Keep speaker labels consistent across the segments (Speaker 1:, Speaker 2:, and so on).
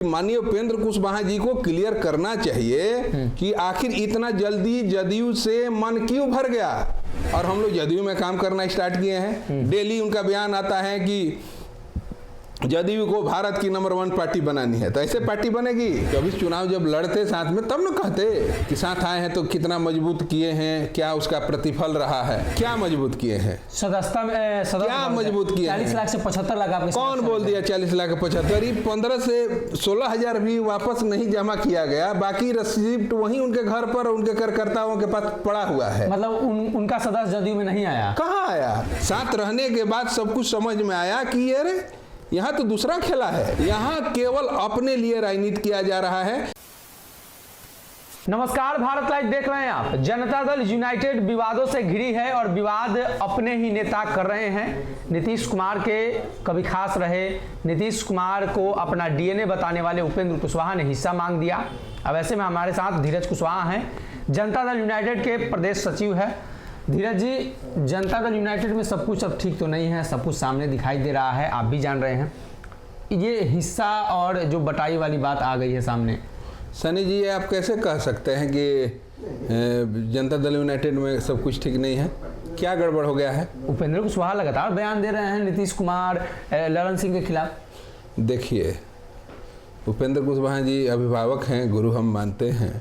Speaker 1: माननीय उपेंद्र कुशवाहा जी को क्लियर करना चाहिए कि आखिर इतना जल्दी जदयू से मन क्यों भर गया। और हम लोग जदयू में काम करना स्टार्ट किए हैं। डेली उनका बयान आता है कि जदयू को भारत की नंबर 1 पार्टी बनानी है। तो ऐसे पार्टी बनेगी? 24 चुनाव जब लड़ते साथ में तब न कहते कि साथ आए हैं तो कितना मजबूत किए हैं, क्या उसका प्रतिफल रहा है, क्या मजबूत किए हैं
Speaker 2: सदस्यता में
Speaker 1: क्या मजबूत किए
Speaker 2: 40 लाख से 75 लाख आपके
Speaker 1: कौन बोल दिया 40 लाख 75? 15 से 16 हजार भी वापस नहीं जमा किया गया। बाकी रिसिप्ट वहीं उनके घर पर उनके कार्यकर्ताओं के पास पड़ा हुआ है।
Speaker 2: मतलब उनका सदस्य जदयू में नहीं आया।
Speaker 1: कहाँ आया? साथ रहने के बाद सब कुछ समझ में आया कि अरे यहाँ तो दूसरा खेला है। यहाँ केवल अपने लिए राजनीति किया जा रहा है।
Speaker 2: नमस्कार, भारत लाइव देख रहे हैं आप। जनता दल यूनाइटेड विवादों से घिरी है और विवाद अपने ही नेता कर रहे हैं। नीतीश कुमार के कभी खास रहे नीतीश कुमार को अपना डीएनए बताने वाले उपेंद्र कुशवाहा ने हिस्सा मांग दिया। अब ऐसे में हमारे साथ धीरज कुशवाहा हैं, जनता दल यूनाइटेड के प्रदेश सचिव है। धीरज जी, जनता दल यूनाइटेड में सब कुछ अब ठीक तो नहीं है, सब कुछ सामने दिखाई दे रहा है, आप भी जान रहे हैं। ये हिस्सा और जो बटाई वाली बात आ गई है सामने।
Speaker 1: सनी जी, आप कैसे कह सकते हैं कि जनता दल यूनाइटेड में सब कुछ ठीक नहीं है? क्या गड़बड़ हो गया है?
Speaker 2: उपेंद्र कुशवाहा लगातार बयान दे रहे हैं नीतीश कुमार ललन सिंह के खिलाफ।
Speaker 1: देखिए, उपेंद्र कुशवाहा जी अभिभावक हैं, गुरु हम मानते हैं।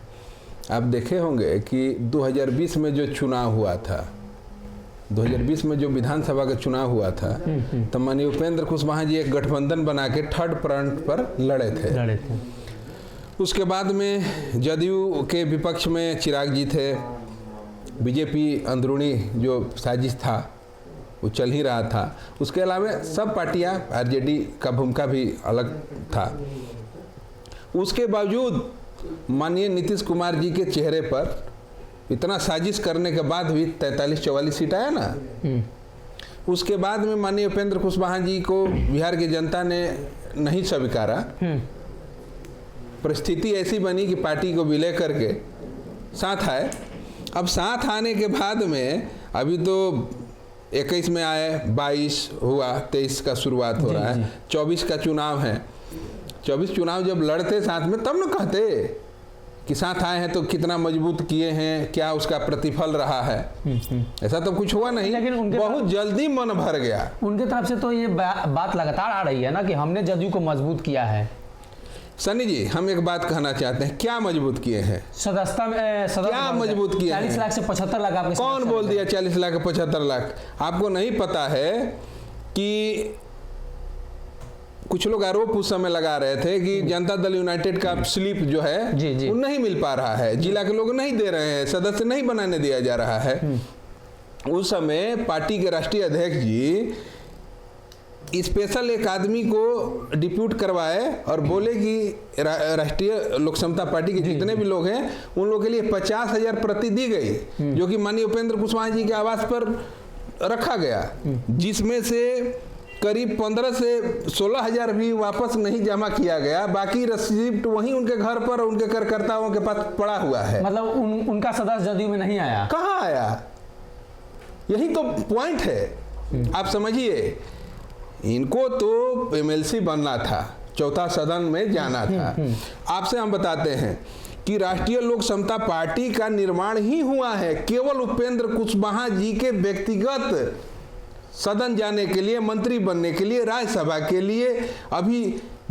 Speaker 1: आप देखे होंगे कि 2020 में जो चुनाव हुआ था, 2020 में जो विधानसभा का चुनाव हुआ था, तो माननीय उपेंद्र कुशवाहा जी एक गठबंधन बना के थर्ड फ्रंट पर लड़े थे। उसके बाद में जदयू के विपक्ष में चिराग जी थे। बीजेपी अंदरूनी जो साजिश था वो चल ही रहा था। उसके अलावा सब पार्टियां, आरजेडी का भूमिका भी अलग था। उसके बावजूद माननीय नीतीश कुमार जी के चेहरे पर इतना साजिश करने के बाद भी 43-44 सीट आया ना। उसके बाद में माननीय उपेंद्र कुशवाहा जी को बिहार की जनता ने नहीं स्वीकारा। परिस्थिति ऐसी बनी कि पार्टी को विलय करके साथ आए। अब साथ आने के बाद में अभी तो 21 में आए, 22 हुआ, 23 का शुरुआत हो रहा है, 24 का चुनाव है। 24 चुनाव जब लड़ते साथ में तब न कहते कि साथ आए हैं तो कितना मजबूत किए हैं, क्या उसका प्रतिफल रहा है। ऐसा तो कुछ हुआ नहीं, लेकिन बहुत जल्दी मन भर गया।
Speaker 2: उनके तरफ से तो ये बात लगातार आ रही है ना कि हमने जदयू को मजबूत किया है।
Speaker 1: सनी जी, हम एक बात कहना चाहते हैं, क्या मजबूत किए हैं?
Speaker 2: सदस्यता में
Speaker 1: क्या मजबूत किए?
Speaker 2: 40 लाख से 75 लाख आपके
Speaker 1: कौन बोल दिया 40 लाख 75 लाख? आपको नहीं पता है कि कुछ लोग आरोप उस समय लगा रहे थे कि जनता दल यूनाइटेड का स्लिप जो है वो नहीं मिल पा रहा है, जिला के लोग नहीं दे रहे हैं, सदस्य नहीं बनाने दिया जा रहा है। उस समय पार्टी के राष्ट्रीय अध्यक्ष जी स्पेशल एक आदमी को डिप्यूट करवाए और बोले कि राष्ट्रीय लोक समता पार्टी के जितने भी लोग हैं उन लोगों के लिए 50,000 प्रति दी गई, जो कि माननीय उपेंद्र कुशवाहा जी के आवास पर रखा गया, जिसमें से करीब 15 से 16 हजार भी वापस नहीं जमा किया गया। बाकी रिसिप्ट वहीं उनके घर पर उनके कार्यकर्ताओं के पास पड़ा हुआ है।
Speaker 2: मतलब उनका सदस्य जदयू में नहीं आया।
Speaker 1: कहाँ आया? यही तो पॉइंट है। आप समझिए, इनको तो एमएलसी बनना था, चौथा सदन में जाना था। आपसे हम बताते हैं कि राष्ट्रीय लोक समता पार्टी का निर्माण ही हुआ है केवल उपेंद्र कुशवाहा जी के व्यक्तिगत सदन जाने के लिए, मंत्री बनने के लिए, राज्यसभा के लिए। अभी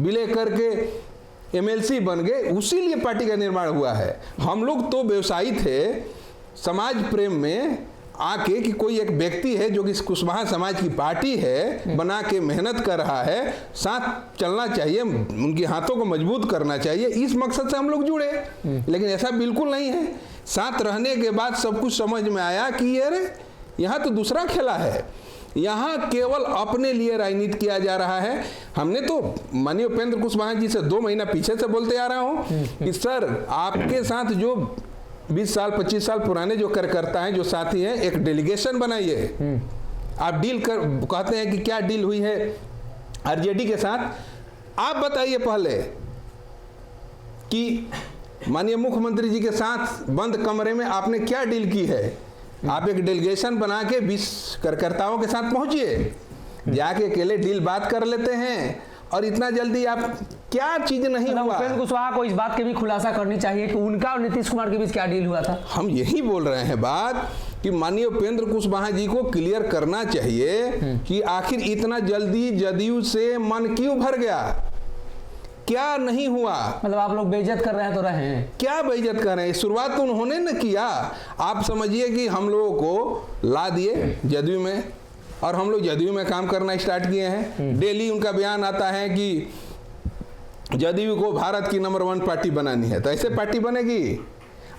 Speaker 1: विलय करके एमएलसी बन गए, उसी लिए पार्टी का निर्माण हुआ है। हम लोग तो व्यवसायी थे, समाज प्रेम में आके कि कोई एक व्यक्ति है जो कि कुशवाहा समाज की पार्टी है, बना के मेहनत कर रहा है, साथ चलना चाहिए, उनके हाथों को मजबूत करना चाहिए, इस मकसद से हम लोग जुड़े। लेकिन ऐसा बिल्कुल नहीं है। साथ रहने के बाद सब कुछ समझ में आया कि अरे यहाँ तो दूसरा खेला है। यहाँ केवल अपने लिए राजनीति किया जा रहा है। हमने तो माननीय उपेंद्र कुशवाहा जी से 2 महीना पीछे से बोलते आ रहा हूँ कि सर, आपके साथ जो 20 साल 25 साल पुराने जो कार्यकर्ता हैं, जो साथी हैं, एक डेलीगेशन बनाइए। आप डील कहते हैं कि क्या डील हुई है आरजेडी के साथ, आप बताइए पहले कि माननीय मुख्यमंत्री जी के साथ बंद कमरे में आपने क्या डील की है। आप एक डेलीगेशन बना के 20 कार्यकर्ताओं के साथ पहुंचिए, जाके अकेले डील बात कर लेते हैं और इतना जल्दी आप क्या चीज नहीं हुआ।
Speaker 2: उपेंद्र कुशवाहा को इस बात की भी खुलासा करनी चाहिए कि उनका और नीतीश कुमार के बीच क्या डील हुआ था।
Speaker 1: हम यही बोल रहे हैं बात कि माननीय उपेंद्र कुशवाहा जी को क्लियर करना चाहिए कि आखिर इतना जल्दी जदयू से मन क्यों भर गया, क्या नहीं हुआ।
Speaker 2: मतलब आप लोग बेइज्जत कर रहे हैं तो रहे हैं,
Speaker 1: क्या बेइज्जत कर रहे हैं, शुरुआत तो उन्होंने न किया। आप समझिए कि हम लोगों को ला दिए जदयू में और हम लोग जदयू में काम करना स्टार्ट किए हैं। डेली उनका बयान आता है कि जदयू को भारत की नंबर 1 पार्टी बनानी है, तो ऐसे पार्टी बनेगी।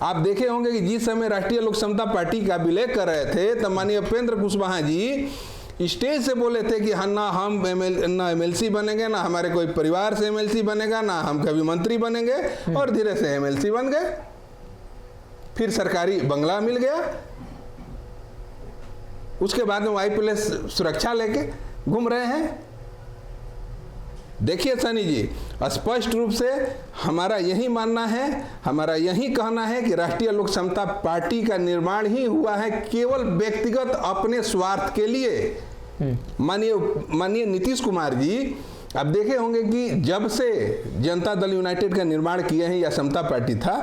Speaker 1: आप देखे होंगे कि जिस समय राष्ट्रीय लोक समता पार्टी का विलय कर रहे थे तब माननीय उपेंद्र कुशवाहा जी स्टेज से बोले थे कि ना हम ना एमएलसी बनेंगे, ना हमारे कोई परिवार से एमएलसी बनेगा, ना हम कभी मंत्री बनेंगे, और धीरे से एमएलसी बन गए। फिर सरकारी बंगला मिल गया, उसके बाद में वाई पुलिस सुरक्षा लेके घूम रहे हैं। देखिए सनी जी, स्पष्ट रूप से हमारा यही मानना है, हमारा यही कहना है कि राष्ट्रीय लोक समता पार्टी का निर्माण ही हुआ है केवल व्यक्तिगत अपने स्वार्थ के लिए। माननीय नीतीश कुमार जी, आप देखे होंगे कि जब से जनता दल यूनाइटेड का निर्माण किए हैं या समता पार्टी था,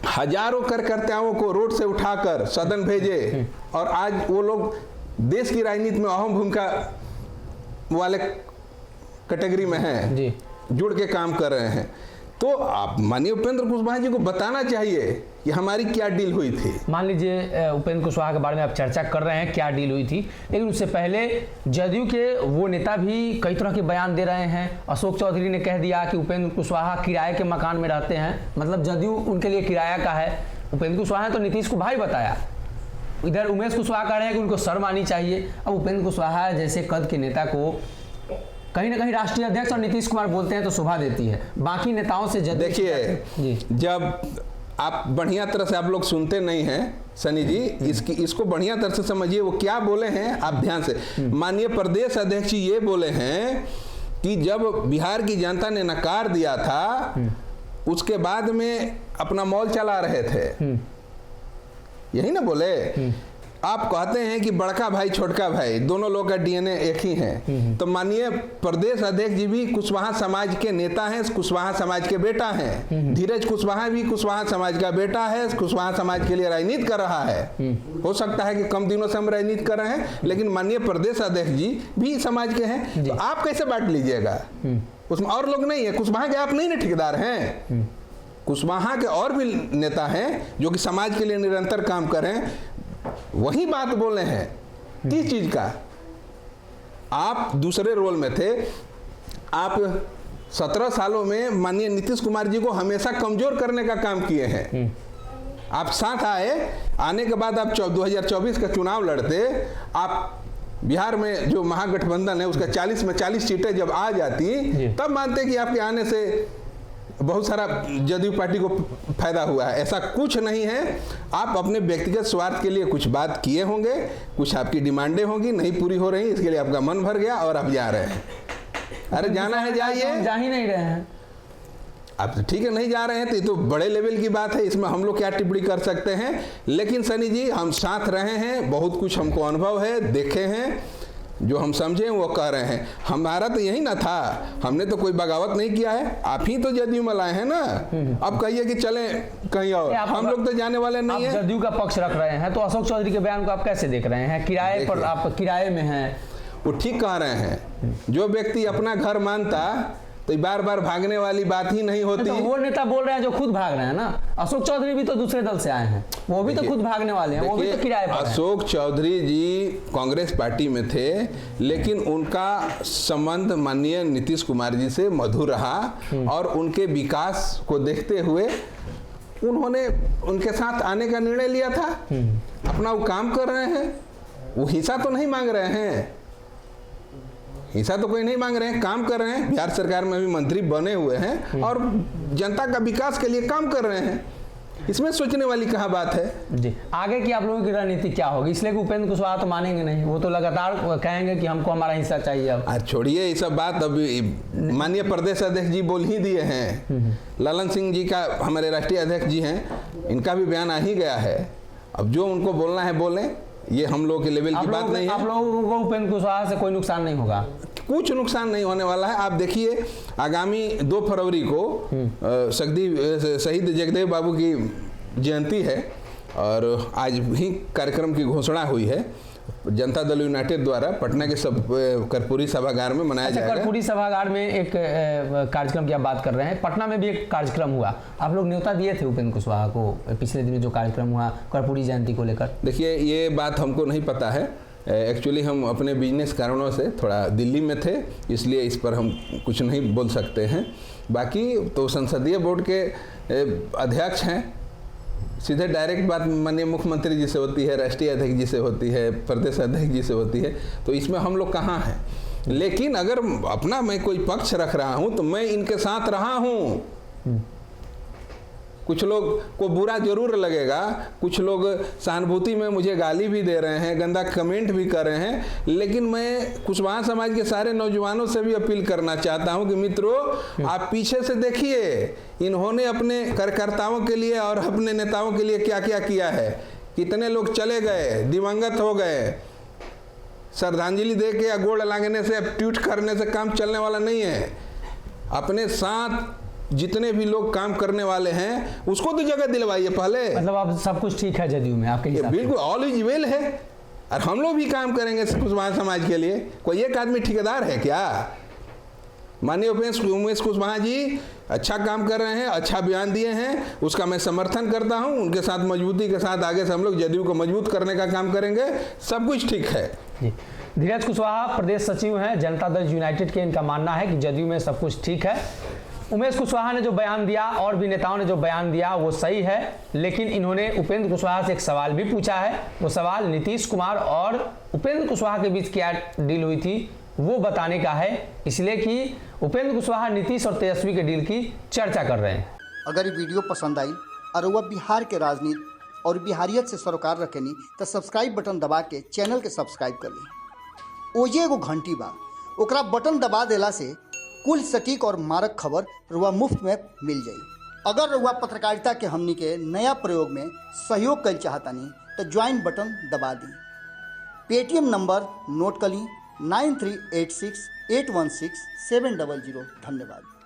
Speaker 1: हजारों कार्यकर्ताओं को रोड से उठाकर सदन भेजे और आज वो लोग देश की राजनीति में अहम भूमिका वाले कैटेगरी में हैं जी, जुड़ के काम कर रहे हैं। तो आप माननीय उपेंद्र कुशवाहा जी को बताना चाहिए कि हमारी क्या डील हुई थी।
Speaker 2: मान लीजिए उपेंद्र कुशवाहा के बारे में आप चर्चा कर रहे हैं क्या डील हुई थी, लेकिन उससे पहले जदयू के वो नेता भी कई तरह के बयान दे रहे हैं। अशोक चौधरी ने कह दिया कि उपेंद्र कुशवाहा किराए के मकान में रहते हैं, मतलब जदयू उनके लिए किराया का है। उपेंद्र कुशवाहा ने तो नीतीश को भाई बताया। इधर उमेश कुशवाहा कह रहे हैं कि उनको शर्म आनी चाहिए। अब उपेंद्र कुशवाहा जैसे कद के नेता को कहीं ना कहीं राष्ट्रीय अध्यक्ष और नीतीश कुमार बोलते हैं तो शोभा देती है, बाकी नेताओं से
Speaker 1: देखिए जब आप बढ़िया तरह से आप लोग सुनते नहीं हैं सनी जी, इसको बढ़िया तरह से समझिए वो क्या बोले हैं, आप ध्यान से। माननीय प्रदेश अध्यक्ष जी ये बोले हैं कि जब बिहार की जनता ने नकार दिया था उसके बाद में अपना मॉल चला रहे थे, यही ना बोले। आप कहते हैं कि बड़का भाई छोटका भाई दोनों लोग का डीएनए एक ही है, तो माननीय प्रदेश अध्यक्ष जी भी कुशवाहा समाज के नेता हैं, कुशवाहा समाज के बेटा हैं। धीरज कुशवाहा भी कुशवाहा समाज का बेटा है, कुशवाहा समाज के लिए राजनीति कर रहा है। हो सकता है कि कम दिनों से हम राजनीति कर रहे हैं, लेकिन माननीय प्रदेश अध्यक्ष जी भी समाज के हैं, तो आप कैसे बांट लीजिएगा? उसमें और लोग नहीं है, कुशवाहा के आप नहीं ना ठेकेदार हैं, कुशवाहा के और भी नेता हैं जो कि समाज के लिए निरंतर काम कर रहे हैं। वही बात बोले हैं, किस चीज का? आप दूसरे रोल में थे, आप 17 सालों में माननीय नीतीश कुमार जी को हमेशा कमजोर करने का काम किए हैं। आप साथ आए, आने के बाद आप 2024 का चुनाव लड़ते, आप बिहार में जो महागठबंधन है उसका 40 में 40 सीटें जब आ जाती तब मानते कि आपके आने से बहुत सारा जदयू पार्टी को फायदा हुआ है। ऐसा कुछ नहीं है। आप अपने व्यक्तिगत स्वार्थ के लिए कुछ बात किए होंगे, कुछ आपकी डिमांडें होंगी, नहीं पूरी हो रही, इसके लिए आपका मन भर गया और आप जा रहे हैं। अरे जाना है जाइए,
Speaker 2: जा ही नहीं रहे हैं
Speaker 1: आप। ठीक है, नहीं जा रहे हैं तो ये तो बड़े लेवल की बात है, इसमें हम लोग क्या टिप्पणी कर सकते हैं। लेकिन सनी जी, हम साथ रहे हैं, बहुत कुछ हमको अनुभव है, देखे हैं, जो हम समझे वो कह रहे हैं। हमारा तो यही ना था, हमने तो कोई बगावत नहीं किया है, आप ही तो जदयू में लाए हैं ना। अब कहिए कि चले कहीं और, हम लोग तो जाने वाले नहीं है।
Speaker 2: जदयू का पक्ष रख रहे हैं तो अशोक चौधरी के बयान को आप कैसे देख रहे हैं? किराए पर, आप किराए में हैं,
Speaker 1: वो ठीक कह रहे हैं। जो व्यक्ति अपना घर मानता तो बार बार भागने वाली बात ही नहीं होती।
Speaker 2: तो वो नेता बोल रहे हैं जो खुद भाग रहे हैं ना। अशोक चौधरी भी तो दूसरे दल से आए हैं, वो भी तो खुद भागने वाले हैं, वो भी तो किराए पर।
Speaker 1: अशोक चौधरी जी कांग्रेस पार्टी में थे, लेकिन उनका संबंध माननीय नीतीश कुमार जी से मधुर रहा और उनके विकास को देखते हुए उन्होंने उनके साथ आने का निर्णय लिया था। अपना वो काम कर रहे हैं, वो हिस्सा तो नहीं मांग रहे हैं, हिस्सा तो कोई नहीं मांग रहे हैं, काम कर रहे हैं। बिहार सरकार में भी मंत्री बने हुए हैं और जनता का विकास के लिए काम कर रहे हैं। इसमें सोचने वाली कहाँ बात है
Speaker 2: जी। आगे की आप लोगों की रणनीति क्या होगी? इसलिए कि उपेंद्र कुशवाहा तो मानेंगे नहीं, वो तो लगातार कहेंगे कि हमको हमारा हिस्सा चाहिए। अब
Speaker 1: छोड़िए ये सब बात, अब माननीय प्रदेश अध्यक्ष जी बोल ही दिए हैं। ललन सिंह जी का, हमारे राष्ट्रीय अध्यक्ष जी हैं, इनका भी बयान आ ही गया है। अब जो उनको बोलना है बोलें, ये हम लोग के लेवल की बात नहीं है।
Speaker 2: आप लोगों को उपेंद्र कुशवाहा से कोई नुकसान नहीं होगा?
Speaker 1: कुछ नुकसान नहीं होने वाला है। आप देखिए आगामी 2 फरवरी को शहीद जगदेव बाबू की जयंती है और आज भी कार्यक्रम की घोषणा हुई है जनता दल यूनाइटेड द्वारा पटना के सब कर्पूरी सभागार में मनाया जाएगा।
Speaker 2: कर्पूरी सभागार में एक कार्यक्रम की आप बात कर रहे हैं, पटना में भी एक कार्यक्रम हुआ, आप लोग न्योता दिए थे उपेंद्र कुशवाहा को पिछले दिनों जो कार्यक्रम हुआ कर्पूरी जयंती को लेकर? देखिए
Speaker 1: ये बात हमको नहीं पता है, एक्चुअली हम अपने बिजनेस कारणों से थोड़ा दिल्ली में थे, इसलिए इस पर हम कुछ नहीं बोल सकते हैं। बाकी तो संसदीय बोर्ड के अध्यक्ष हैं, सीधे डायरेक्ट बात माननीय मुख्यमंत्री जी से होती है, राष्ट्रीय अध्यक्ष जी से होती है, प्रदेश अध्यक्ष जी से होती है, तो इसमें हम लोग कहाँ हैं। लेकिन अगर अपना मैं कोई पक्ष रख रहा हूँ तो मैं इनके साथ रहा हूँ। कुछ लोग को बुरा जरूर लगेगा, कुछ लोग सहानुभूति में मुझे गाली भी दे रहे हैं, गंदा कमेंट भी कर रहे हैं, लेकिन मैं कुशवाहा समाज के सारे नौजवानों से भी अपील करना चाहता हूं कि मित्रों आप पीछे से देखिए इन्होंने अपने कार्यकर्ताओं के लिए और अपने नेताओं के लिए क्या क्या किया है। कितने लोग चले गए, दिवंगत हो गए, श्रद्धांजलि दे के या गोड़ लागने से ट्वीट करने से काम चलने वाला नहीं है। अपने साथ जितने भी लोग काम करने वाले हैं उसको तो जगह दिलवाइए पहले।
Speaker 2: मतलब अब सब कुछ ठीक है जदयू में आपके हिसाब से?
Speaker 1: बिल्कुल ऑल इज वेल है, और हम लोग भी काम करेंगे कुशवाहा समाज के लिए। कोई एक आदमी ठेकेदार है क्या? माननीय उमेश कुशवाहा जी अच्छा काम कर रहे हैं, अच्छा बयान दिए हैं, उसका मैं समर्थन करता हूं। उनके साथ मजबूती के साथ आगे से हम लोग जदयू को मजबूत करने का काम करेंगे, सब कुछ ठीक है
Speaker 2: जी। धीरज कुशवाहा प्रदेश सचिव हैं जनता दल यूनाइटेड के, इनका मानना है कि जदयू में सब कुछ ठीक है। उमेश कुशवाहा ने जो बयान दिया और भी नेताओं ने जो बयान दिया वो सही है, लेकिन इन्होंने उपेंद्र कुशवाहा से एक सवाल भी पूछा है। वो सवाल नीतीश कुमार और उपेंद्र कुशवाहा के बीच क्या डील हुई थी वो बताने का है, इसलिए कि उपेंद्र कुशवाहा नीतीश और तेजस्वी के डील की चर्चा कर रहे हैं।
Speaker 3: अगर ये वीडियो पसंद आई और वह बिहार के राजनीति और बिहारियत से सरोकार रखेनी तो सब्सक्राइब बटन दबा के चैनल के सब्सक्राइब कर ली। ओजे एगो घंटी बा, ओकरा बटन दबा देला से कुल सटीक और मारक खबर रुआ मुफ्त में मिल जाई। अगर रुआ पत्रकारिता के हमनी के नया प्रयोग में सहयोग कर चाहतानी तो ज्वाइन बटन दबा दी। पेटीएम नंबर नोट कर ली 9386816700। धन्यवाद।